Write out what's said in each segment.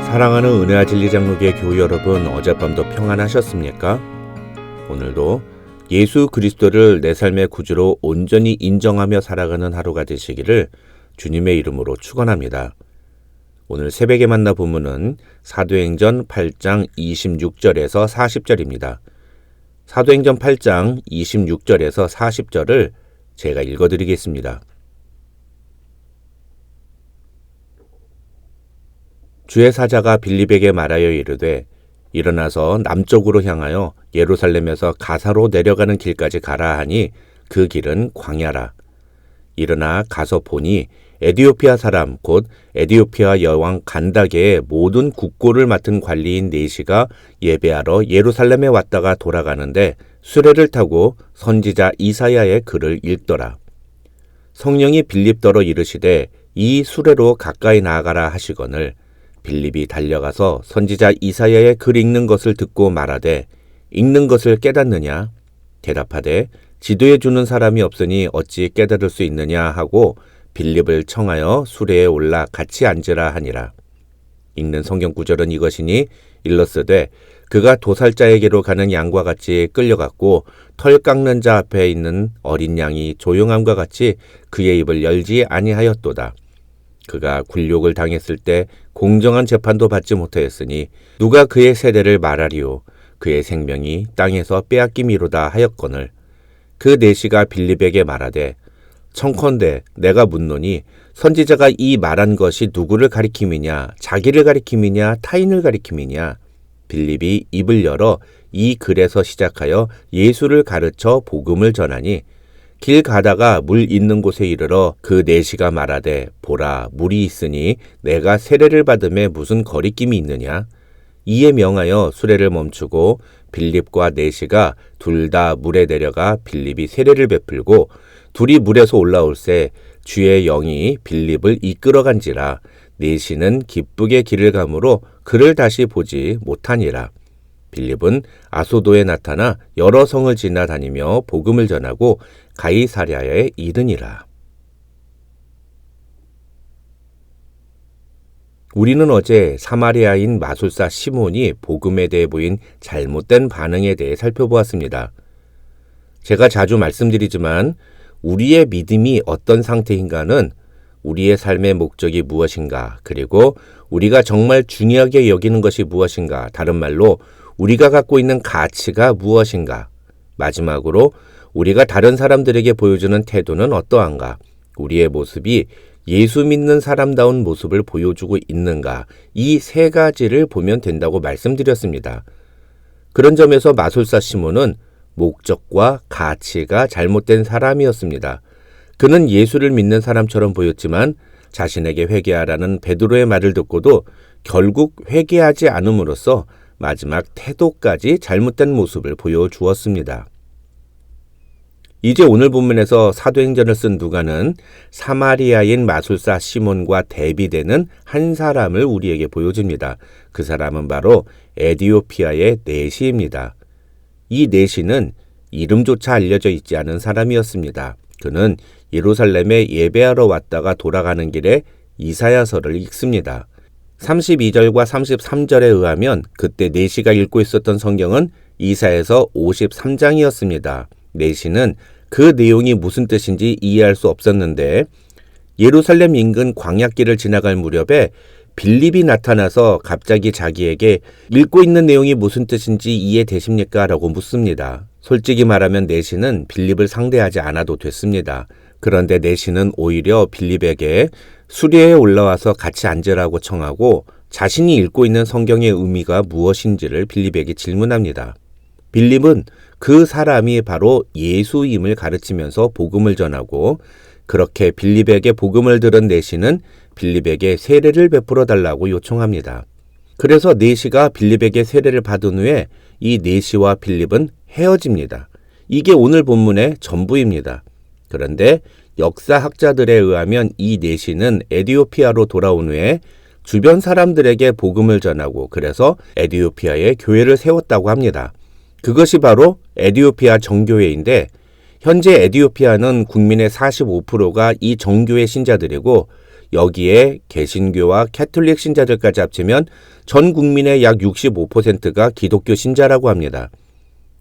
사랑하는 은혜와 진리 장로교회 교우 여러분, 어젯밤도 평안하셨습니까? 오늘도 예수 그리스도를 내 삶의 구주로 온전히 인정하며 살아가는 하루가 되시기를 주님의 이름으로 축원합니다. 오늘 새벽에 만나 본문은 사도행전 8장 26절에서 40절입니다. 사도행전 8장 26절에서 40절을 제가 읽어드리겠습니다. 주의 사자가 빌립에게 말하여 이르되 일어나서 남쪽으로 향하여 예루살렘에서 가사로 내려가는 길까지 가라 하니 그 길은 광야라. 일어나 가서 보니 에디오피아 사람 곧 에디오피아 여왕 간다게의 모든 국고를 맡은 관리인 네시가 예배하러 예루살렘에 왔다가 돌아가는데 수레를 타고 선지자 이사야의 글을 읽더라. 성령이 빌립더러 이르시되 이 수레로 가까이 나아가라 하시거늘 빌립이 달려가서 선지자 이사야의 글 읽는 것을 듣고 말하되 읽는 것을 깨닫느냐? 대답하되 지도해 주는 사람이 없으니 어찌 깨달을 수 있느냐 하고 빌립을 청하여 수레에 올라 같이 앉으라 하니라. 읽는 성경 구절은 이것이니 일러스되 그가 도살자에게로 가는 양과 같이 끌려갔고 털 깎는 자 앞에 있는 어린 양이 조용함과 같이 그의 입을 열지 아니하였도다. 그가 굴욕을 당했을 때 공정한 재판도 받지 못하였으니 누가 그의 세대를 말하리요. 그의 생명이 땅에서 빼앗김이로다 하였거늘 그 네시가 빌립에게 말하되 청컨대 내가 묻노니 선지자가 이 말한 것이 누구를 가리킴이냐 자기를 가리킴이냐 타인을 가리킴이냐. 빌립이 입을 열어 이 글에서 시작하여 예수를 가르쳐 복음을 전하니 길 가다가 물 있는 곳에 이르러 그 네시가 말하되 보라 물이 있으니 내가 세례를 받음에 무슨 거리낌이 있느냐. 이에 명하여 수레를 멈추고 빌립과 네시가 둘 다 물에 내려가 빌립이 세례를 베풀고 둘이 물에서 올라올새 주의 영이 빌립을 이끌어간지라. 네시는 기쁘게 길을 가므로 그를 다시 보지 못하니라. 빌립은 아소도에 나타나 여러 성을 지나다니며 복음을 전하고 가이사랴에 이르니라. 우리는 어제 사마리아인 마술사 시몬이 복음에 대해 보인 잘못된 반응에 대해 살펴보았습니다. 제가 자주 말씀드리지만 우리의 믿음이 어떤 상태인가는 우리의 삶의 목적이 무엇인가, 그리고 우리가 정말 중요하게 여기는 것이 무엇인가, 다른 말로 우리가 갖고 있는 가치가 무엇인가, 마지막으로 우리가 다른 사람들에게 보여주는 태도는 어떠한가, 우리의 모습이 예수 믿는 사람다운 모습을 보여주고 있는가, 이 세 가지를 보면 된다고 말씀드렸습니다. 그런 점에서 마술사 시몬은 목적과 가치가 잘못된 사람이었습니다. 그는 예수를 믿는 사람처럼 보였지만 자신에게 회개하라는 베드로의 말을 듣고도 결국 회개하지 않음으로써 마지막 태도까지 잘못된 모습을 보여주었습니다. 이제 오늘 본문에서 사도행전을 쓴 누가는 사마리아인 마술사 시몬과 대비되는 한 사람을 우리에게 보여줍니다. 그 사람은 바로 에디오피아의 네시입니다. 이 네시는 이름조차 알려져 있지 않은 사람이었습니다. 그는 예루살렘에 예배하러 왔다가 돌아가는 길에 이사야서를 읽습니다. 32절과 33절에 의하면 그때 네시가 읽고 있었던 성경은 이사야서 53장이었습니다. 네시는 그 내용이 무슨 뜻인지 이해할 수 없었는데 예루살렘 인근 광야길을 지나갈 무렵에 빌립이 나타나서 갑자기 자기에게 읽고 있는 내용이 무슨 뜻인지 이해되십니까? 라고 묻습니다. 솔직히 말하면 네시는 빌립을 상대하지 않아도 됐습니다. 그런데 네시는 오히려 빌립에게 수레에 올라와서 같이 앉으라고 청하고 자신이 읽고 있는 성경의 의미가 무엇인지를 빌립에게 질문합니다. 빌립은 그 사람이 바로 예수임을 가르치면서 복음을 전하고 그렇게 빌립에게 복음을 들은 네시는 빌립에게 세례를 베풀어 달라고 요청합니다. 그래서 네시가 빌립에게 세례를 받은 후에 이 네시와 빌립은 헤어집니다. 이게 오늘 본문의 전부입니다. 그런데 역사학자들에 의하면 이 네시는 에디오피아로 돌아온 후에 주변 사람들에게 복음을 전하고 그래서 에디오피아에 교회를 세웠다고 합니다. 그것이 바로 에디오피아 정교회인데 현재 에디오피아는 국민의 45%가 이 정교회 신자들이고 여기에 개신교와 캐톨릭 신자들까지 합치면 전 국민의 약 65%가 기독교 신자라고 합니다.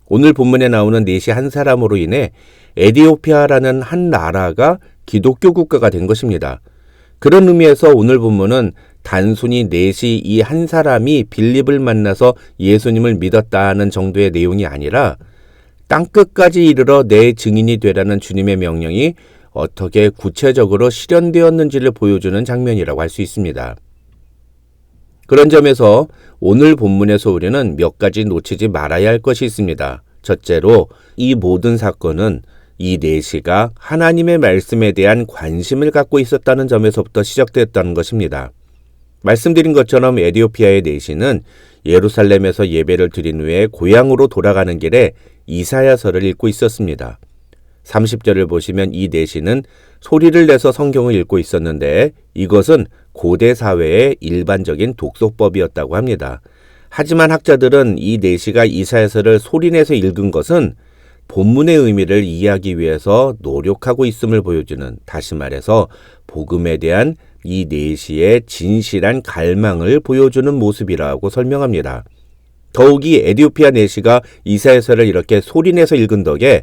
오늘 본문에 나오는 넷이 한 사람으로 인해 에디오피아라는 한 나라가 기독교 국가가 된 것입니다. 그런 의미에서 오늘 본문은 단순히 넷이 이 한 사람이 빌립을 만나서 예수님을 믿었다는 정도의 내용이 아니라 땅끝까지 이르러 내 증인이 되라는 주님의 명령이 어떻게 구체적으로 실현되었는지를 보여주는 장면이라고 할 수 있습니다. 그런 점에서 오늘 본문에서 우리는 몇 가지 놓치지 말아야 할 것이 있습니다. 첫째로 이 모든 사건은 이 넷이가 하나님의 말씀에 대한 관심을 갖고 있었다는 점에서부터 시작됐다는 것입니다. 말씀드린 것처럼 에디오피아의 넷이는 예루살렘에서 예배를 드린 후에 고향으로 돌아가는 길에 이사야서를 읽고 있었습니다. 30절을 보시면 이 넷이는 소리를 내서 성경을 읽고 있었는데 이것은 고대 사회의 일반적인 독서법이었다고 합니다. 하지만 학자들은 이 넷이가 이사야서를 소리내서 읽은 것은 본문의 의미를 이해하기 위해서 노력하고 있음을 보여주는, 다시 말해서 복음에 대한 이 넷이의 진실한 갈망을 보여주는 모습이라고 설명합니다. 더욱이 에디오피아 넷이가 이사야서를 이렇게 소리내서 읽은 덕에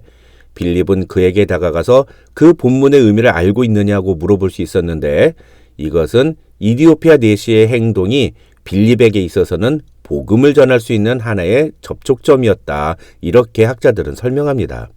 빌립은 그에게 다가가서 그 본문의 의미를 알고 있느냐고 물어볼 수 있었는데 이것은 이디오피아 넷이의 행동이 빌립에게 있어서는 복음을 전할 수 있는 하나의 접촉점이었다. 이렇게 학자들은 설명합니다.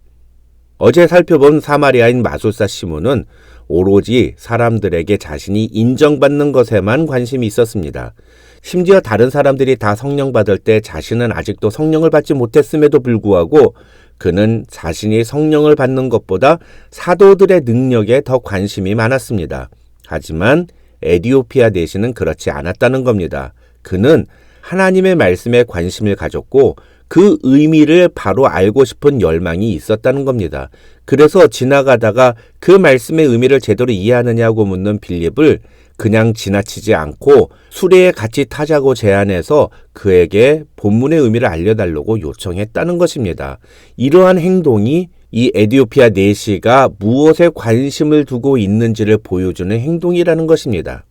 어제 살펴본 사마리아인 마술사 시몬은 오로지 사람들에게 자신이 인정받는 것에만 관심이 있었습니다. 심지어 다른 사람들이 다 성령 받을 때 자신은 아직도 성령을 받지 못했음에도 불구하고 그는 자신이 성령을 받는 것보다 사도들의 능력에 더 관심이 많았습니다. 하지만 에디오피아 넷이는 그렇지 않았다는 겁니다. 그는 하나님의 말씀에 관심을 가졌고 그 의미를 바로 알고 싶은 열망이 있었다는 겁니다. 그래서 지나가다가 그 말씀의 의미를 제대로 이해하느냐고 묻는 빌립을 그냥 지나치지 않고 수레에 같이 타자고 제안해서 그에게 본문의 의미를 알려달라고 요청했다는 것입니다. 이러한 행동이 이 에디오피아 넷이가 무엇에 관심을 두고 있는지를 보여주는 행동이라는 것입니다.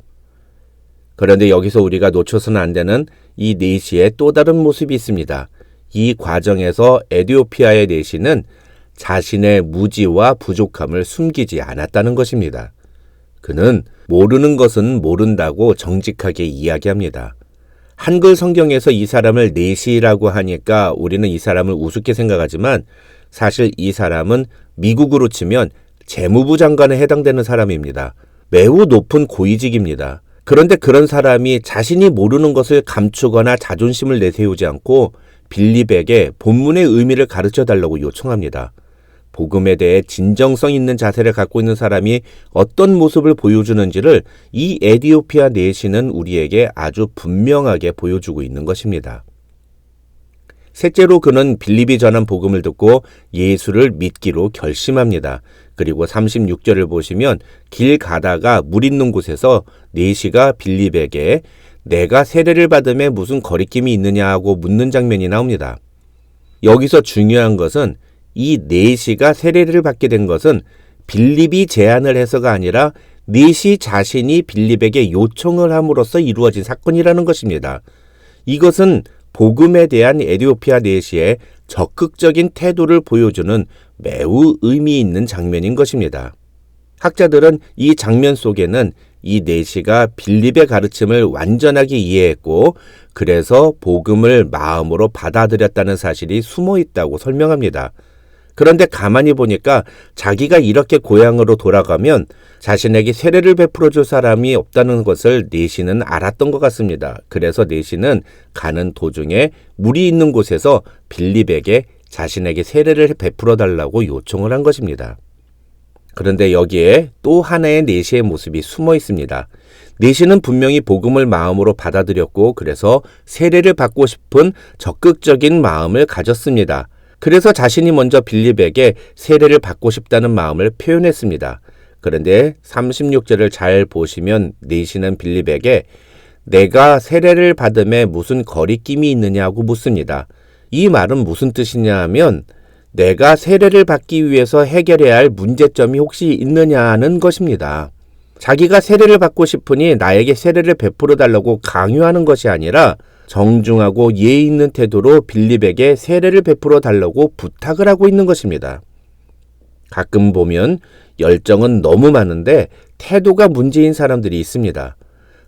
그런데 여기서 우리가 놓쳐서는 안 되는 이 넷이의 또 다른 모습이 있습니다. 이 과정에서 에디오피아의 넷이는 자신의 무지와 부족함을 숨기지 않았다는 것입니다. 그는 모르는 것은 모른다고 정직하게 이야기합니다. 한글 성경에서 이 사람을 넷이라고 하니까 우리는 이 사람을 우습게 생각하지만 사실 이 사람은 미국으로 치면 재무부 장관에 해당되는 사람입니다. 매우 높은 고위직입니다. 그런데 그런 사람이 자신이 모르는 것을 감추거나 자존심을 내세우지 않고 빌립에게 본문의 의미를 가르쳐 달라고 요청합니다. 복음에 대해 진정성 있는 자세를 갖고 있는 사람이 어떤 모습을 보여주는지를 이 에디오피아 넷이는 우리에게 아주 분명하게 보여주고 있는 것입니다. 셋째로 그는 빌립이 전한 복음을 듣고 예수를 믿기로 결심합니다. 그리고 36절을 보시면 길 가다가 물 있는 곳에서 넷이가 빌립에게 내가 세례를 받음에 무슨 거리낌이 있느냐고 묻는 장면이 나옵니다. 여기서 중요한 것은 이 넷이가 세례를 받게 된 것은 빌립이 제안을 해서가 아니라 넷이 자신이 빌립에게 요청을 함으로써 이루어진 사건이라는 것입니다. 이것은 복음에 대한 에디오피아 넷이의 적극적인 태도를 보여주는 매우 의미 있는 장면인 것입니다. 학자들은 이 장면 속에는 이 넷이가 빌립의 가르침을 완전하게 이해했고 그래서 복음을 마음으로 받아들였다는 사실이 숨어 있다고 설명합니다. 그런데 가만히 보니까 자기가 이렇게 고향으로 돌아가면 자신에게 세례를 베풀어 줄 사람이 없다는 것을 넷이는 알았던 것 같습니다. 그래서 넷이는 가는 도중에 물이 있는 곳에서 빌립에게 자신에게 세례를 베풀어 달라고 요청을 한 것입니다. 그런데 여기에 또 하나의 넷이의 모습이 숨어 있습니다. 넷이는 분명히 복음을 마음으로 받아들였고 그래서 세례를 받고 싶은 적극적인 마음을 가졌습니다. 그래서 자신이 먼저 빌립에게 세례를 받고 싶다는 마음을 표현했습니다. 그런데 36절을 잘 보시면 넷이는 빌립에게 내가 세례를 받음에 무슨 거리낌이 있느냐고 묻습니다. 이 말은 무슨 뜻이냐 하면 내가 세례를 받기 위해서 해결해야 할 문제점이 혹시 있느냐는 것입니다. 자기가 세례를 받고 싶으니 나에게 세례를 베풀어 달라고 강요하는 것이 아니라 정중하고 예의 있는 태도로 빌립에게 세례를 베풀어 달라고 부탁을 하고 있는 것입니다. 가끔 보면 열정은 너무 많은데 태도가 문제인 사람들이 있습니다.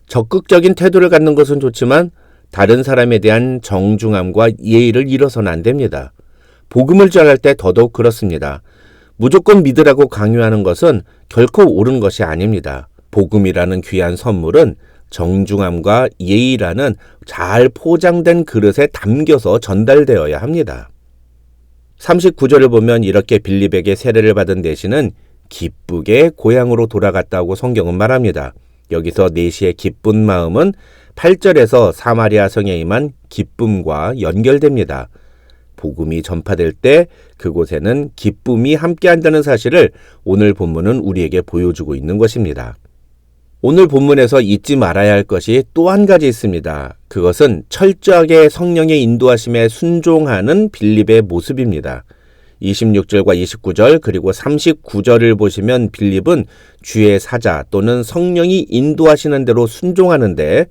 적극적인 태도를 갖는 것은 좋지만 다른 사람에 대한 정중함과 예의를 잃어서는 안 됩니다. 복음을 전할 때 더더욱 그렇습니다. 무조건 믿으라고 강요하는 것은 결코 옳은 것이 아닙니다. 복음이라는 귀한 선물은 정중함과 예의라는 잘 포장된 그릇에 담겨서 전달되어야 합니다. 39절을 보면 이렇게 빌립에게 세례를 받은 내시는 기쁘게 고향으로 돌아갔다고 성경은 말합니다. 여기서 내시의 기쁜 마음은 8절에서 사마리아 성에 임한 기쁨과 연결됩니다. 복음이 전파될 때 그곳에는 기쁨이 함께한다는 사실을 오늘 본문은 우리에게 보여주고 있는 것입니다. 오늘 본문에서 잊지 말아야 할 것이 또 한 가지 있습니다. 그것은 철저하게 성령의 인도하심에 순종하는 빌립의 모습입니다. 26절과 29절 그리고 39절을 보시면 빌립은 주의 사자 또는 성령이 인도하시는 대로 순종하는데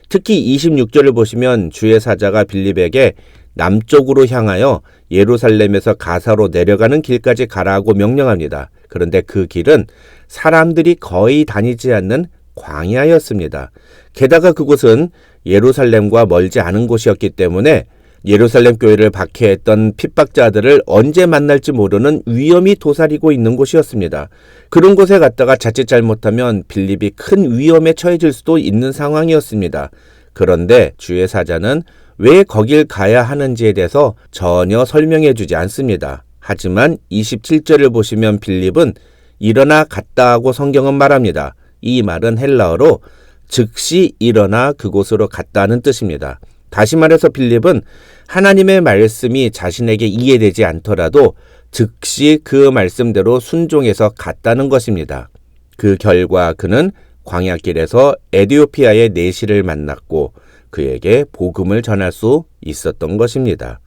특히 26절을 보시면 주의 사자가 빌립에게 남쪽으로 향하여 예루살렘에서 가사로 내려가는 길까지 가라고 명령합니다. 그런데 그 길은 사람들이 거의 다니지 않는 광야였습니다. 게다가 그곳은 예루살렘과 멀지 않은 곳이었기 때문에 예루살렘 교회를 박해했던 핍박자들을 언제 만날지 모르는 위험이 도사리고 있는 곳이었습니다. 그런 곳에 갔다가 자칫 잘못하면 빌립이 큰 위험에 처해질 수도 있는 상황이었습니다. 그런데 주의 사자는 왜 거길 가야 하는지에 대해서 전혀 설명해 주지 않습니다. 하지만 27절을 보시면 빌립은 일어나 갔다 하고 성경은 말합니다. 이 말은 헬라어로 즉시 일어나 그곳으로 갔다는 뜻입니다. 다시 말해서 빌립은 하나님의 말씀이 자신에게 이해되지 않더라도 즉시 그 말씀대로 순종해서 갔다는 것입니다. 그 결과 그는 광야길에서 에디오피아의 내시를 만났고 그에게 복음을 전할 수 있었던 것입니다.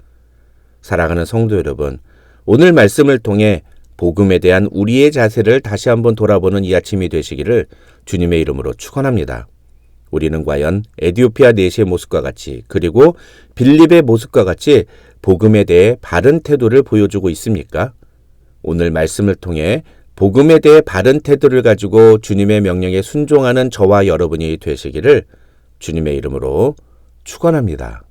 사랑하는 성도 여러분, 오늘 말씀을 통해 복음에 대한 우리의 자세를 다시 한번 돌아보는 이 아침이 되시기를 주님의 이름으로 축원합니다. 우리는 과연 에디오피아 내시의 모습과 같이 그리고 빌립의 모습과 같이 복음에 대해 바른 태도를 보여주고 있습니까? 오늘 말씀을 통해 복음에 대해 바른 태도를 가지고 주님의 명령에 순종하는 저와 여러분이 되시기를 주님의 이름으로 축원합니다.